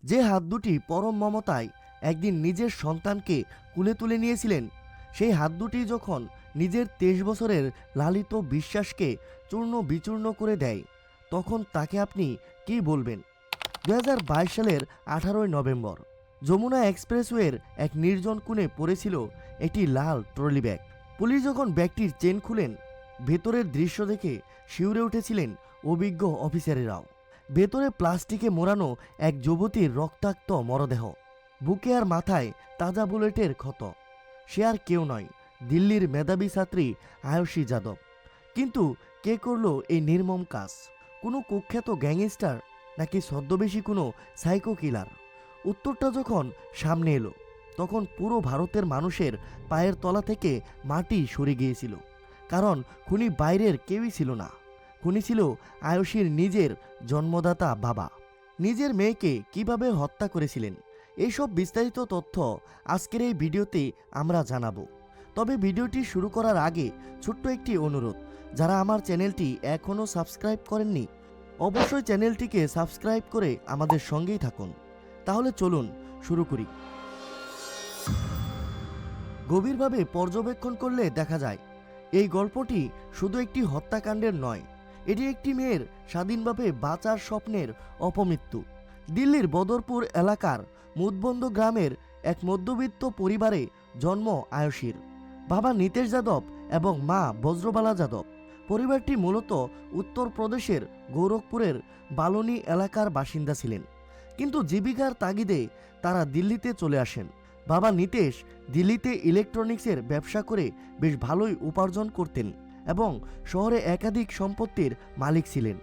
যে হাত দুটি পরম মমতায় একদিন নিজের সন্তানকে কুলে তুলে নিয়েছিলেন, সেই হাত দুটি যখন নিজের 23 বছরের লালিত বিশ্বাসকে চূর্ণ বিচূর্ণ করে দেয়, তখন তাকে আপনি কি বলবেন? 2022 সালের 18ই নভেম্বর যমুনা এক্সপ্রেসওয়ের এক নির্জন কোণে পড়েছিল একটি লাল ট্রলি ব্যাগ। পুলিশ যখন ব্যাগটির চেন খুলেন, ভেতরের দৃশ্য দেখে শিউরে উঠেছিলেন অভিজ্ঞ অফিসারেরাও। ভেতরে প্লাস্টিকে মোড়ানো এক যুবতীর রক্তাক্ত মরদেহ, বুকে আর মাথায় তাজা বুলেটের ক্ষত। সে আর কেউ নয়, দিল্লির মেধাবী ছাত্রী আয়ুষী যাদব। কিন্তু কে করলো এই নির্মম কাজ? কোনো কুখ্যাত গ্যাংস্টার, নাকি ছদ্মবেশী কোনো সাইকো কিলার? উত্তরটা যখন সামনে এলো, তখন পুরো ভারতের মানুষের পায়ের তলা থেকে মাটি সরে গিয়েছিল। কারণ খুনি বাইরের কেউই ছিল না, খুনি ছিল আয়ুষীর নিজের জন্মদাতা বাবা। নিজের মেয়েকে কিভাবে হত্যা করেছিলেন, এইসব বিস্তারিত তথ্য আজকের এই ভিডিওতে আমরা জানাবো। তবে ভিডিওটি শুরু করার আগে ছোট্ট একটি অনুরোধ, যারা আমার চ্যানেলটি এখনও সাবস্ক্রাইব করেননি, অবশ্যই চ্যানেলটিকে সাবস্ক্রাইব করে আমাদের সঙ্গেই থাকুন। তাহলে চলুন শুরু করি। গভীরভাবে পর্যবেক্ষণ করলে দেখা যায়, এই গল্পটি শুধু একটি হত্যাকাণ্ডের নয়, এটি একটি মেয়ের স্বাধীনভাবে বাঁচার স্বপ্নের অপমৃত্যু। দিল্লির বদরপুর এলাকার মুদবন্দ গ্রামের এক মধ্যবিত্ত পরিবারে জন্ম আয়ুষীর। বাবা নিতেশ যাদব এবং মা বজ্রবালা যাদব। পরিবারটি মূলত উত্তরপ্রদেশের গোরখপুরের বালনি এলাকার বাসিন্দা ছিলেন, কিন্তু জীবিকার তাগিদে তারা দিল্লিতে চলে আসেন। বাবা নিতেশ দিল্লিতে ইলেকট্রনিক্সের ব্যবসা করে বেশ ভালোই উপার্জন করতেন এবং শহরে একাধিক সম্পত্তির মালিক ছিলেন।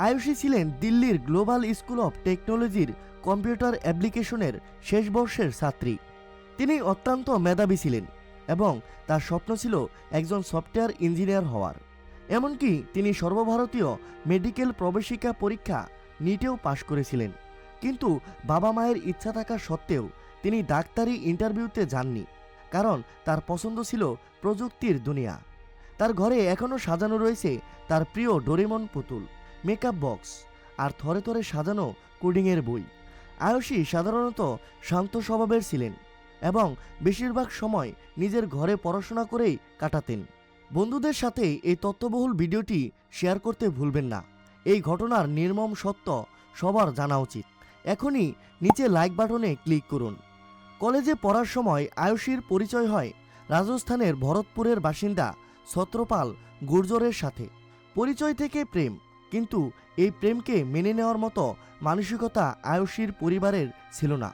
আয়ুষী ছিলেন দিল্লির গ্লোবাল স্কুল অফ টেকনোলজির কম্পিউটার অ্যাপ্লিকেশনের শেষ বর্ষের ছাত্রী। তিনি অত্যন্ত মেধাবী ছিলেন এবং তার স্বপ্ন ছিল একজন সফটওয়্যার ইঞ্জিনিয়ার হওয়ার। এমনকি তিনি সর্বভারতীয় মেডিকেল প্রবেশিকা পরীক্ষা নিটেও পাশ করেছিলেন। কিন্তু বাবা মায়ের ইচ্ছা থাকা সত্ত্বেও তিনি ডাক্তারি ইন্টারভিউতে যাননি, কারণ তার পছন্দ ছিল প্রযুক্তির দুনিয়া। তার ঘরে এখনও সাজানো রয়েছে তার প্রিয় ডোরেমন পুতুল, মেকআপ বক্স আর থরে থরে সাজানো কোডিংয়ের বই। আয়ুষী সাধারণত শান্ত স্বভাবের ছিলেন এবং বেশিরভাগ সময় নিজের ঘরে পড়াশোনা করেই কাটাতেন। বন্ধুদের সাথে এই তথ্যবহুল ভিডিওটি শেয়ার করতে ভুলবেন না। এই ঘটনার নির্মম সত্য সবার জানা উচিত। এখনই নিচে লাইক বাটনে ক্লিক করুন। কলেজে পড়ার সময় আয়ুষীর পরিচয় হয় রাজস্থানের ভরতপুরের বাসিন্দা ছত্রপাল গুর্জরের সাথে। পরিচয় থেকে প্রেম, কিন্তু এই প্রেমকে মেনে নেওয়ার মতো মানসিকতা আয়ুষীর পরিবারের ছিল না।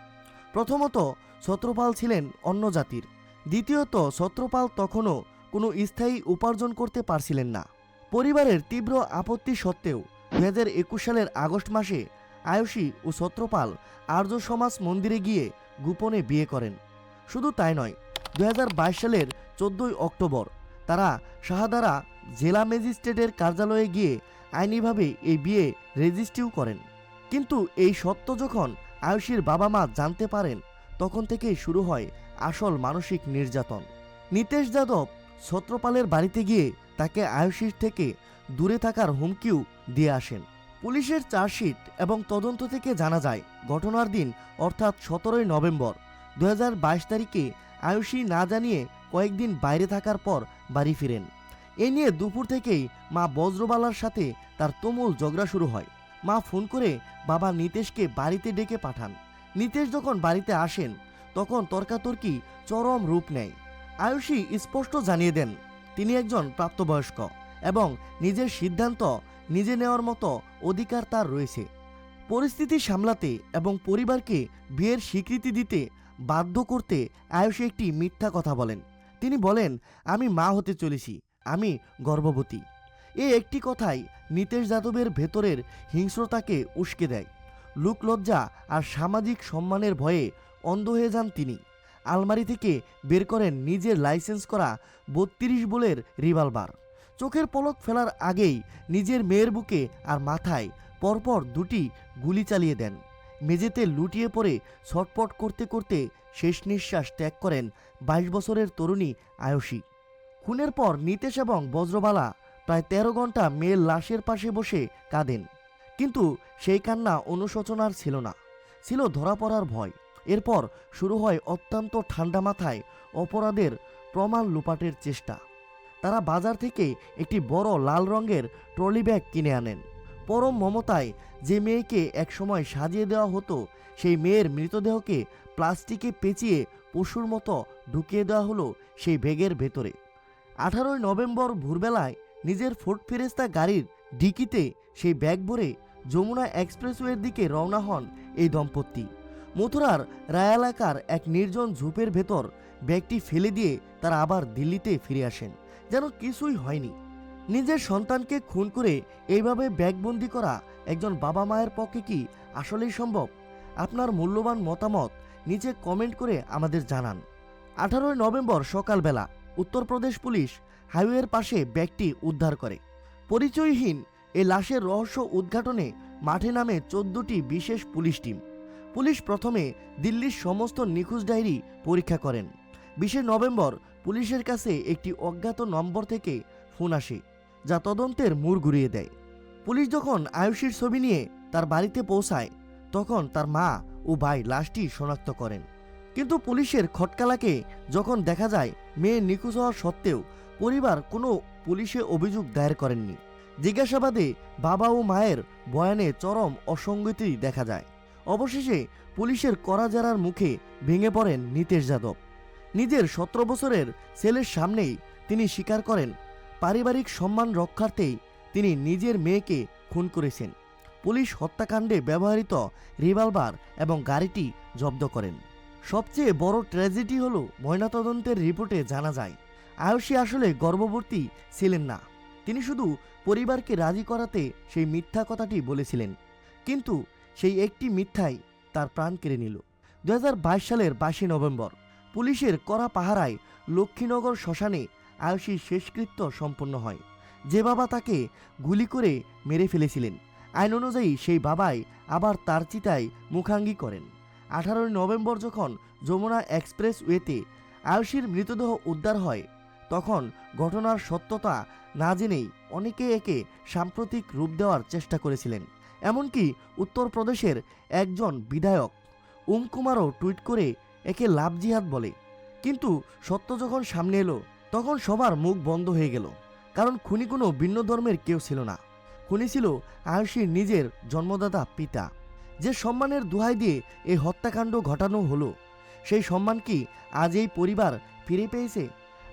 প্রথমত, ছত্রপাল ছিলেন অন্য জাতির। দ্বিতীয়ত, ছত্রপাল তখনও কোনো স্থায়ী উপার্জন করতে পারছিলেন না। পরিবারের তীব্র আপত্তি সত্ত্বেও 2021 সালের আগস্ট মাসে আয়ুষী ও ছত্রপাল আর্য সমাজ মন্দিরে গিয়ে গোপনে বিয়ে করেন। শুধু তাই নয়, 2022 সালের 14ই অক্টোবর তারা শাহাদারা জেলা ম্যাজিস্ট্রেটের কার্যালয়ে গিয়ে আইনিভাবে এই বিয়ে রেজিস্ট্রিও করেন। কিন্তু এই সত্য যখন আয়ুষীর বাবা মা জানতে পারেন, তখন থেকেই শুরু হয় আসল মানসিক নির্যাতন। নিতেশ যাদব ছত্রপালের বাড়িতে গিয়ে তাকে আয়ুষীর থেকে দূরে থাকার হুমকিও দিয়ে আসেন। পুলিশের চার্জশিট এবং তদন্ত থেকে জানা যায়, ঘটনার দিন অর্থাৎ 17ই নভেম্বর 2022 তারিখে আয়ুষী না জানিয়ে কয়েকদিন বাইরে থাকার পর বাড়ি ফিরেন। এ নিয়ে দুপুর থেকেই মা বজ্রবালার সাথে তার তুমুল ঝগড়া শুরু হয়। মা ফোন করে বাবা নিতেশকে বাড়িতে ডেকে পাঠান। নিতেশ যখন বাড়িতে আসেন, তখন তর্কাতর্কি চরম রূপ নেয়। আয়ুষী স্পষ্ট জানিয়ে দেন তিনি একজন প্রাপ্তবয়স্ক এবং নিজের সিদ্ধান্ত নিজে নেওয়ার মতো অধিকার তার রয়েছে। পরিস্থিতি সামলাতে এবং পরিবারকে বিয়ের স্বীকৃতি দিতে বাধ্য করতে আয়ুষী একটি মিথ্যা কথা বলেন। তিনি বলেন, আমি মা হতে চলেছি, আমি গর্ভবতী। এই একটি কথাই নিতেশ যাদবের ভেতরের হিংস্রতাকে উস্কে দেয়। লোকলজ্জা আর সামাজিক সম্মানের ভয়ে অন্ধ হয়ে যান তিনি। আলমারি থেকে বের করেন নিজের লাইসেন্স করা 32 বোলের রিভলভার। চোখের পলক ফেলার আগেই নিজের মেয়ের বুকে আর মাথায় পরপর 2টি গুলি চালিয়ে দেন। মেঝেতে লুটিয়ে পড়ে ছটপট করতে করতে শেষ নিঃশ্বাস ত্যাগ করেন 22 বছরের তরুণী আয়ুষী। খুনের পর নিতেশ এবং বজ্রবালা প্রায় 13 ঘন্টা মেয়ের লাশের পাশে বসে কাঁদেন, কিন্তু সেই কান্না অনুশোচনার ছিল না, ছিল ধরা পড়ার ভয়। এরপর শুরু হয় অত্যন্ত ঠান্ডা মাথায় অপরাধের প্রমাণ লুপাটের চেষ্টা। তারা বাজার থেকে একটি বড় লাল রঙের ট্রলি ব্যাগ কিনে আনেন। পরম মমতায় যে মেয়েকে একসময় সাজিয়ে দেওয়া হতো, সেই মেয়ের মৃতদেহকে প্লাস্টিকে পেঁচিয়ে পশুর মতো ঢুকিয়ে দেওয়া হলো সেই ব্যাগের ভেতরে। 18 নভেম্বর ভোরবেলায় নিজের ফোর্ড ফেরেস্তা গাড়ির ডিকিতে সেই ব্যাগ ভরে যমুনা এক্সপ্রেসওয়ের দিকে রওনা হন এই দম্পতি। মথুরার রায় এলাকার এক নির্জন ঝোপের ভেতর ব্যাগটি ফেলে দিয়ে তারা আবার দিল্লিতে ফিরে আসেন, যেন কিছুই হয়নি। নিজের সন্তানকে খুন করে এইভাবে ব্যাগবন্দি করা একজন বাবা মায়ের পক্ষে কি আসলেই সম্ভব? আপনার মূল্যবান মতামত নিচে কমেন্ট করে আমাদের জানান। 18 নভেম্বর সকালবেলা উত্তরপ্রদেশ পুলিশ হাইওয়ের পাশে ব্যাগটি উদ্ধার করে। পরিচয়হীন এই লাশের রহস্য উদ্ঘাটনে মাঠে নামে 14টি বিশেষ পুলিশ টিম। পুলিশ প্রথমে দিল্লির সমস্ত নিখোঁজ ডায়েরি পরীক্ষা করেন। 20 নভেম্বর পুলিশের কাছে একটি অজ্ঞাত নম্বর থেকে ফোন আসে, যা তদন্তের মোড় ঘুরিয়ে দেয়। পুলিশ যখন আয়ুষীর ছবি নিয়ে তার বাড়িতে পৌঁছায়, তখন তার মা ও ভাই লাশটি শনাক্ত করেন। কিন্তু পুলিশের খটকালাকে যখন দেখা যায়, মেয়ে নিখোঁজ হওয়া সত্ত্বেও পরিবার কোনো পুলিশে অভিযোগ দায়ের করেননি। জিজ্ঞাসাবাদে বাবা ও মায়ের বয়ানে চরম অসঙ্গতি দেখা যায়। অবশেষে পুলিশের কড়াজাড়ার মুখে ভেঙে পড়েন নিতেশ যাদব। নিজের 17 বছরের ছেলের সামনেই তিনি স্বীকার করেন, পারিবারিক সম্মান রক্ষার্থেই তিনি নিজের মেয়েকে খুন করেছেন। পুলিশ হত্যাকাণ্ডে ব্যবহৃত রিভলভার এবং গাড়িটি জব্দ করেন। সবচেয়ে বড় ট্র্যাজেডি হলো, ময়নাতদন্তের রিপোর্টে জানা যায় আয়ুষী আসলে গর্ভবতী ছিলেন না। তিনি শুধু পরিবারকে রাজি করাতে সেই মিথ্যা কথাটি বলেছিলেন, কিন্তু সেই একটি মিথ্যাই তার প্রাণ কেড়ে নিল। 2022 সালের 22 নভেম্বর পুলিশের কড়া পাহারায় লক্ষ্মীনগর শ্মশানে আয়ুষীর শেষকৃত্য সম্পন্ন হয়। যে বাবা তাকে গুলি করে মেরে ফেলেছিলেন, আইন অনুযায়ী সেই বাবাই আবার তার চিতায় মুখাঙ্গি করেন। 18 নভেম্বর যখন যমুনা এক্সপ্রেসওয়েতে আয়ুষীর মৃতদেহ উদ্ধার হয়, তখন ঘটনার সত্যতা না জেনেই অনেকে একে সাম্প্রতিক রূপ দেওয়ার চেষ্টা করেছিলেন। এমনকি উত্তরপ্রদেশের একজন বিধায়ক কুমারও টুইট করে একে লাভ জিহাদ বলে। কিন্তু সত্য যখন সামনে এলো, তখন সবার মুখ বন্ধ হয়ে গেল, কারণ খুনি কোনো ভিন্ন ধর্মের কেউ ছিল না। খুনি ছিল আয়ুষীর নিজের জন্মদাতা পিতা। যে সম্মানের দোহাই দিয়ে এই হত্যাকাণ্ড ঘটানো হলো, সেই সম্মান কি আজ এই পরিবার ফিরে পেয়েছে?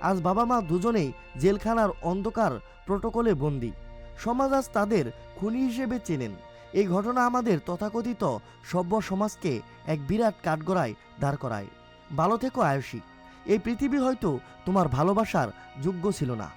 আজ বাবা মা দুজনেই জেলখানার অন্ধকার প্রটোকলে বন্দী। সমাজ আজ তাদের খুনি হিসেবে চেনেন। এই ঘটনা আমাদের তথাকথিত সভ্য সমাজকে এক বিরাট কাঠগড়ায় দাঁড় করায়। ভালো থেকো আয়ুষী। এই পৃথিবী হয়তো তোমার ভালোবাসার যোগ্য ছিল না।